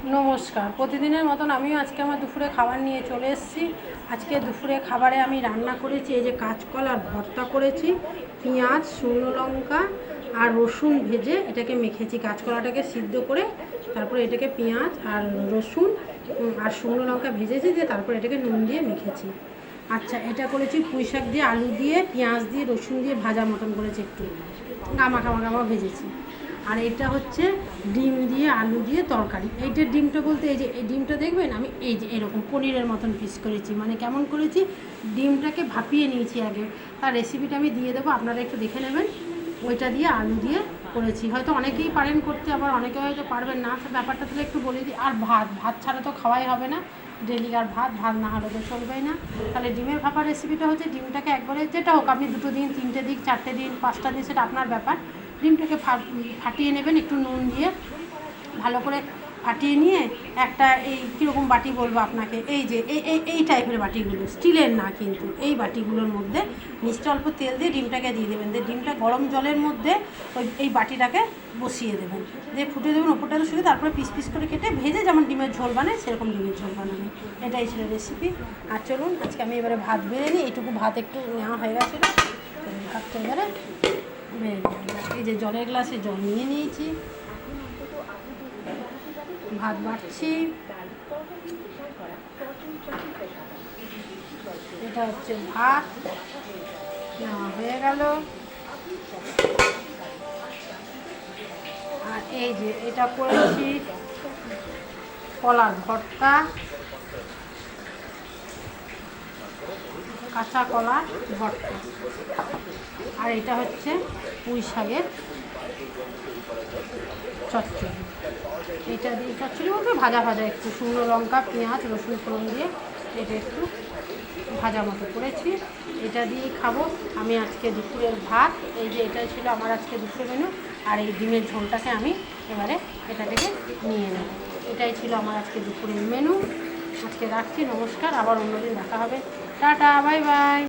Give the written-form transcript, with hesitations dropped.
নমস্কার। প্রতিদিনের মতন আমিও আজকে আমার দুপুরে খাবার নিয়ে চলে এসেছি। আজকে দুপুরে খাবারে আমি রান্না করেছি এই যে কাঁচকলার ভর্তা করেছি, পেঁয়াজ, শুকনো লঙ্কা আর রসুন ভেজে এটাকে মেখেছি। কাঁচকলাটাকে সিদ্ধ করে তারপরে এটাকে পেঁয়াজ আর রসুন আর শুকনো লঙ্কা ভেজেছি, দিয়ে তারপর এটাকে নুন দিয়ে মেখেছি। আচ্ছা, এটা করেছি পুঁই শাক দিয়ে, আলু দিয়ে, পেঁয়াজ দিয়ে, রসুন দিয়ে ভাজা মতন করেছি, একটু গামা ভেজেছি। আর এটা হচ্ছে ডিম দিয়ে আলু দিয়ে তরকারি। এইটা ডিমটা বলতে এই যে এই ডিমটা দেখবেন আমি এই যে এরকম পনিরের মতন পিস করেছি। মানে কেমন করেছি, ডিমটাকে ভাপিয়ে নিয়েছি আগে। তার রেসিপিটা আমি দিয়ে দেবো, আপনারা একটু দেখে নেবেন। ওইটা দিয়ে আলু দিয়ে করেছি। হয়তো অনেকেই পারেন করতে, আবার অনেকে হয়তো পারবেন না। তো ব্যাপারটা তাহলে একটু বলে দিই। আর ভাত ছাড়া তো খাওয়াই হবে না ডেলি, আর ভাত না হলে তো চলবেই না। তাহলে ডিমের ভাপা রেসিপিটা হচ্ছে, ডিমটাকে একবারে যেটা হোক, আপনি 2 দিন, 3টে দিন, 4টে দিন, 5টা দিন, সেটা আপনার ব্যাপার। ডিমটাকে ফাটিয়ে নেবেন একটু নুন দিয়ে, ভালো করে ফাটিয়ে নিয়ে একটা এই কীরকম বাটি বলবো আপনাকে, এই যে এই টাইপের বাটিগুলো, স্টিলের না কিন্তু, এই বাটিগুলোর মধ্যে নিচটা অল্প তেল দিয়ে ডিমটাকে দিয়ে দেবেন। দিয়ে ডিমটা গরম জলের মধ্যে এই বাটিটাকে বসিয়ে দেবেন, দিয়ে ফুটে দেবেন ওপরটা শুধু। তারপরে পিস পিস করে কেটে ভেজে যেমন ডিমের ঝোল বানায় সেরকম ডিমের ঝোল বানাবেন। এটাই ছিল রেসিপি। আর চলুন আজকে আমি এবারে ভাত বেড়ে নিই। এইটুকু ভাত একটু নেওয়া হয়ে গেছিলো, ভাতটা এবারে এই যে জলের গ্লাসে জল নিয়ে নিয়েছি, ভাত বাড়ছি। এটা হচ্ছে ভাত নেওয়া হয়ে গেল। আর এই যে এটা করেছি কলার ভর্তা, কাঁচা কলার ভর্তা। আর এটা হচ্ছে পুঁই শাকের চচ্চড়ি। এটা দিয়ে চচ্চড়ি বলতে ভাজা একটু শুকনো লঙ্কা, পেঁয়াজ, রসুন ফোড়ন দিয়ে এটা একটু ভাজা মতো করেছি। এটা দিয়েই খাবো আমি আজকে দুপুরের ভাত। এই যে এটাই ছিল আমার আজকে দুপুরের মেনু। আর এই ডিমের ঝোলটাকে আমি এবারে এটা থেকে নিয়ে নেব। এটাই ছিল আমার আজকে দুপুরের মেনু। আজকে রাখছি, নমস্কার। আবার অন্যদিন দেখা হবে। Tata, bye bye.